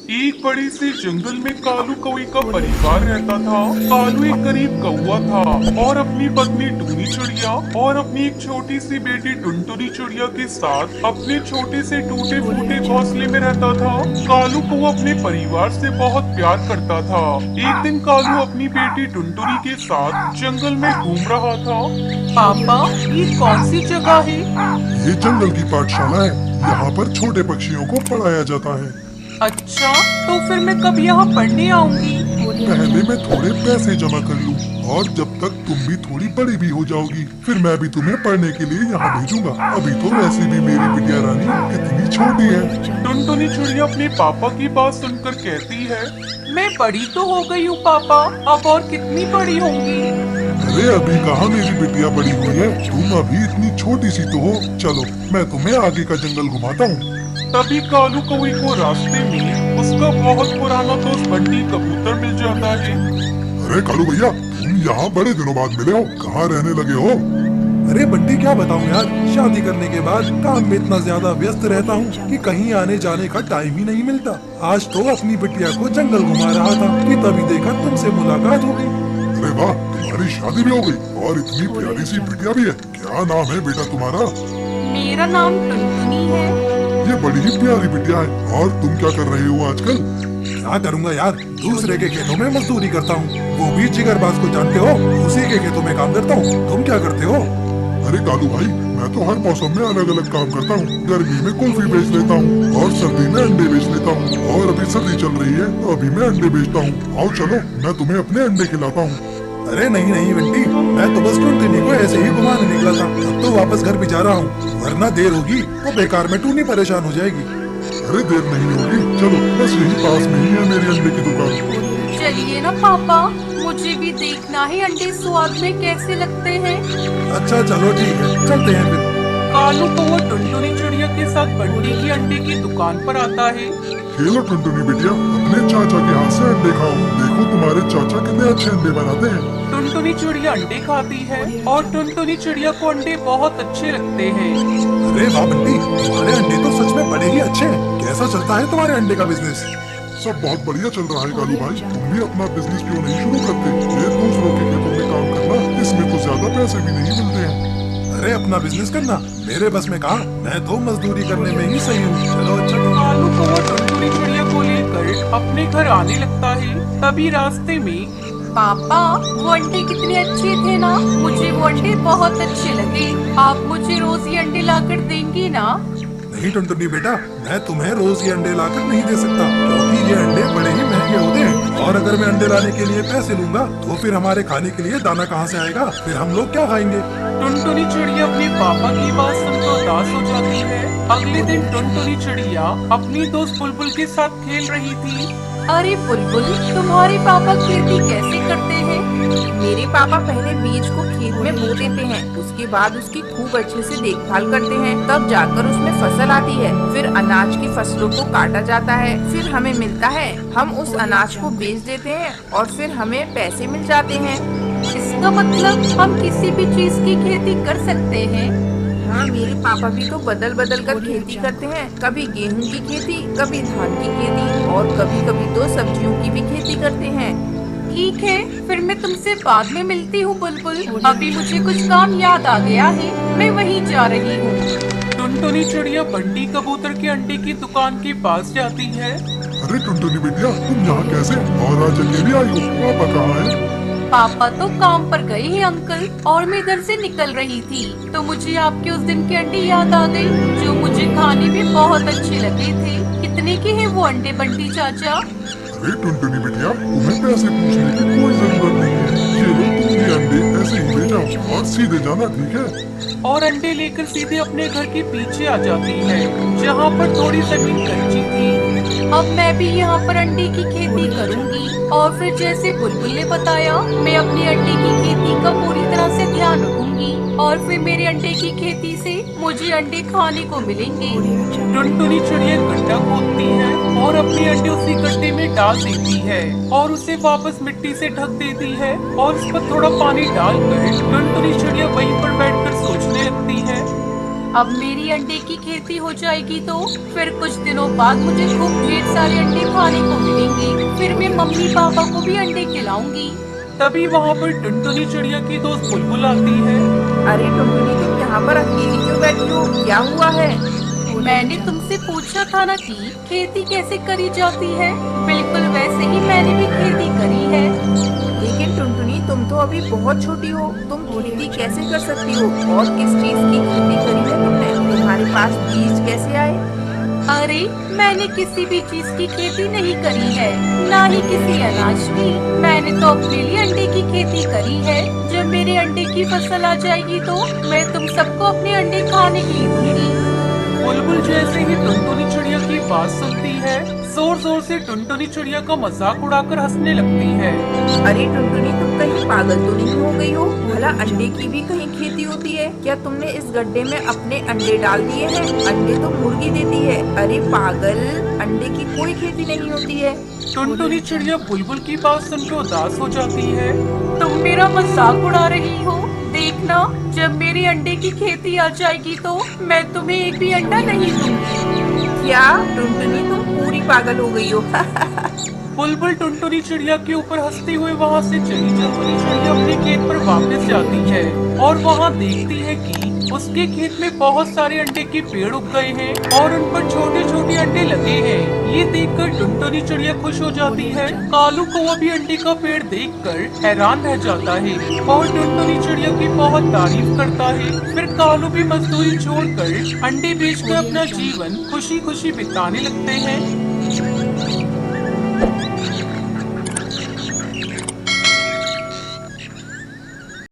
एक बड़े से जंगल में कालू कौवे का परिवार रहता था। कालू एक गरीब कौवा था और अपनी पत्नी टूनी चिड़िया और अपनी एक छोटी सी बेटी टुनटुनी चिड़िया के साथ अपने छोटे से टूटे फूटे घोंसले में रहता था। कालू कौवा अपने परिवार से बहुत प्यार करता था। एक दिन कालू अपनी बेटी टुनटुनी के साथ जंगल में घूम रहा था। पापा, ये कौन सी जगह है? ये जंगल की पाठशाला है। यहाँ पर छोटे पक्षियों को पढ़ाया जाता है। अच्छा, तो फिर मैं कब यहाँ पढ़ने आऊंगी? पहले मैं थोड़े पैसे जमा कर लूँ और जब तक तुम भी थोड़ी बड़ी भी हो जाओगी फिर मैं भी तुम्हें पढ़ने के लिए यहाँ भेजूंगा। अभी तो वैसे भी मेरी बिटिया रानी कितनी छोटी है। टुनटुनी चिड़िया अपने पापा की बात सुनकर कहती है, मैं बड़ी तो हो गई हूँ पापा, अब और कितनी बड़ी होंगी? अरे अभी कहाँ मेरी बिटिया बड़ी हुई है, तुम अभी इतनी छोटी सी तो हो। चलो मैं तुम्हें आगे का जंगल घुमाता हूँ। तभी कालू कौवे को रास्ते में उसका बहुत पुराना दोस्त बंटी कबूतर मिल जाता है। अरे कालू भैया, तुम यहाँ बड़े दिनों बाद मिले हो, कहाँ रहने लगे हो? अरे बंटी, क्या बताऊं यार, शादी करने के बाद काम में इतना ज्यादा व्यस्त रहता हूँ कि कहीं आने जाने का टाइम ही नहीं मिलता। आज तो अपनी बिटिया को जंगल घुमा रहा था कि तभी देखा तुमसे मुलाकात हो गई। अरे वाह, तुम्हारी शादी भी हो गई और इतनी प्यारी सी बिटिया भी है। क्या नाम है बेटा तुम्हारा? मेरा नाम टुनटुनी है। ये बड़ी ही प्यारी बिटिया है। और तुम क्या कर रहे हो आजकल? क्या करूंगा यार, दूसरे के खेतों में मजदूरी करता हूँ। वो भी जिगरबाज को जानते हो, उसी के खेतों में काम करता हूँ। तुम क्या करते हो? अरे कालू भाई, मैं तो हर मौसम में अलग अलग काम करता हूँ। गर्मी में कुल्फी बेच लेता हूँ और सर्दी में अंडे बेच लेता हूँ। और अभी सर्दी चल रही है तो अभी मैं अंडे बेचता हूँ। आओ चलो, मैं तुम्हें अपने अंडे खिलाता हूँ। अरे नहीं नहीं बंटी, मैं तो बस टुनटुनी को ऐसे ही घुमाने निकला था। अब तो वापस घर भी जा रहा हूँ, वरना देर होगी तो बेकार में टूनी परेशान हो जाएगी। अरे देर नहीं होगी, चलो बस यही पास में ही है मेरी अंडे की दुकान। चलिए ना पापा, मुझे भी देखना है अंडे स्वाद में कैसे लगते हैं। अच्छा चलो ठीक है, चलते हैं फिर। कालू कौवा टुनटुनी चिड़िया के साथ बंटी की अंडे की दुकान पर आता है। खेलो टुनटुनी बिटिया, अपने चाचा के हाथ से अंडे खाओ। देखो तुम्हारे चाचा कितने अच्छे अंडे बनाते हैं। टुनटुनी चिड़िया अंडे खाती है और टुनटुनी चिड़िया को अंडे बहुत अच्छे लगते हैं। अरे वाह बंटी, तुम्हारे अंडे तो सच में बड़े ही अच्छे हैं। कैसा चलता है तुम्हारे अंडे का बिजनेस? सब बहुत बढ़िया चल रहा है कालू भाई। तुम भी अपना बिजनेस क्यों नहीं शुरू करते? ये दूसरों के खेतों में काम करना, इसमें तो ज्यादा पैसे भी नहीं मिलते हैं। अरे अपना बिजनेस करना मेरे बस में कहाँ, मैं तो मजदूरी करने में ही सही हूँ। चलो अच्छा तो। कालू कौवा टुनटुनी चिड़िया को लेकर अपने घर आने लगता है। तभी रास्ते में, पापा वो अंडे कितने अच्छे थे ना, मुझे वो अंडे बहुत अच्छे लगे। आप मुझे रोज ये अंडे लाकर देंगी ना? नहीं टुनटुनी बेटा, मैं तुम्हें रोज ये अंडे लाकर नहीं दे सकता, क्योंकि ये अंडे बड़े ही महंगे होते हैं। और अगर मैं अंडे लाने के लिए पैसे लूंगा तो फिर हमारे खाने के लिए दाना कहाँ से आएगा? फिर हम लोग क्या खाएंगे? टुनटुनी चिड़िया अपने पापा की बात सुनकर उदास हो जाती है। अगले दिन टुनटुनी चिड़िया अपनी दोस्त बुलबुल के साथ खेल रही थी। अरे बुलबुल, तुम्हारे पापा खेती कैसे करते हैं? मेरे पापा पहले बीज को खेत में बो देते हैं, उसके बाद उसकी खूब अच्छे से देखभाल करते हैं, तब जाकर उसमें फसल आती है। फिर अनाज की फसलों को काटा जाता है, फिर हमें मिलता है। हम उस अनाज को बेच देते हैं और फिर हमें पैसे मिल जाते हैं। इसका मतलब हम किसी भी चीज की खेती कर सकते हैं। हाँ, मेरे पापा भी तो बदल बदल कर खेती करते हैं। कभी गेहूं की खेती, कभी धान की खेती और कभी कभी तो सब्जियों की भी खेती करते हैं। ठीक है, फिर मैं तुमसे बाद में मिलती हूँ बुलबुल। अभी मुझे कुछ काम याद आ गया है, मैं वहीं जा रही हूँ। टुनटुनी चिड़िया बंटी कबूतर के अंडे की दुकान के पास जाती है। अरे टुनटुनी बिटिया, तुम यहाँ कैसे? और आज अकेली आई हो? पापा कहाँ है? पापा तो काम पर गए हैं अंकल, और मैं इधर से निकल रही थी तो मुझे आपके उस दिन के अंडे याद आ गए, जो मुझे खाने में बहुत अच्छे लगे थे। कितने के हैं वो अंडे बंटी चाचा? अरे टुनटुनी बिटिया, तुम्हें पैसे पूछने की कोई जरूरत नहीं है। ये लो, तुम ये अंडे ऐसे ही ले जाओ और सीधे जाना, ठीक है? और अंडे लेकर सीधे अपने घर के पीछे आ जाती है, जहाँ पर थोड़ी जमीन कच्ची थी। अब मैं भी यहाँ पर अंडे की खेती करूँगी और फिर जैसे बुलबुल ने बताया, मैं अपनी अंडे की खेती का पूरी तरह से ध्यान रखूंगी और फिर मेरे अंडे की खेती से मुझे अंडे खाने को मिलेंगे। टुनटुनी चिड़िया गड्ढा खोदती है और अपने अंडे उसी गड्ढे में डाल देती है और उसे वापस मिट्टी से ढक देती है और उस पर थोड़ा पानी डालकर टुनटुनी चिड़िया वहीं पर बैठकर सोचने लगती है। अब मेरी अंडे की खेती हो जाएगी तो फिर कुछ दिनों बाद मुझे खूब ढेर सारे अंडे खाने को मिलेंगी। फिर मैं मम्मी पापा को भी अंडे खिलाऊंगी। तभी वहाँ पर टुनटुनी चिड़िया की दोस्त बुलबुल आती है। अरे टुनटुनी, तुम यहाँ पर अकेली क्यों बैठी हो? क्या हुआ है? मैंने तुमसे पूछा था ना कि खेती कैसे करी जाती है। बिल्कुल वैसे ही मैंने भी खेती करी है। लेकिन टुनटुनी, तुम तो अभी बहुत छोटी हो, तुम खेती कैसे कर सकती हो? और किस चीज की खेती करी है तुमने? तुम्हारे पास बीज कैसे आए? अरे मैंने किसी भी चीज की खेती नहीं करी है, ना ही किसी अनाज की। मैंने तो अपने लिए अंडे की खेती करी है। जब मेरे अंडे की फसल आ जाएगी तो मैं तुम सबको अपने अंडे खाने के लिए दूंगी। बुलबुल जैसे ही टुनटुनी चिड़िया की बात सुनती है, जोर जोर से टुनटुनी चिड़िया का मजाक उड़ाकर हंसने लगती है। अरे टुनटुनी, तुम कहीं पागल तो नहीं हो गई हो? भला अंडे की भी कहीं खेती होती है क्या? तुमने इस गड्ढे में अपने अंडे डाल दिए हैं। अंडे तो मुर्गी देती है। अरे पागल, अंडे की कोई खेती नहीं होती है। टुनटुनी चिड़िया बुलबुल की बात सुनकर उदास हो जाती है। तुम मेरा मजाक उड़ा रही हो। देखना, जब मेरी अंडे की खेती आ जाएगी तो मैं तुम्हें एक भी अंडा नहीं दूंगी। क्या टुनटुनी, तुम पूरी पागल हो गई हो? बुलबुल टुनटुनी चिड़िया के ऊपर हंसती हुई वहाँ से चली जाती। टुनटुनी चिड़िया अपने खेत पर वापस जाती है और वहाँ देखती है कि उसके खेत में बहुत सारे अंडे के पेड़ उग गए हैं और उन पर छोटे छोटे अंडे लगे हैं। ये देखकर टुनटुनी चिड़िया खुश हो जाती है। कालू कौवा भी अंडे का पेड़ देखकर हैरान रह जाता है और टुनटुनी चिड़िया की बहुत तारीफ करता है। फिर कालू भी मजदूरी छोड़कर अंडे बेचकर अपना जीवन खुशी खुशी बिताने लगते हैं।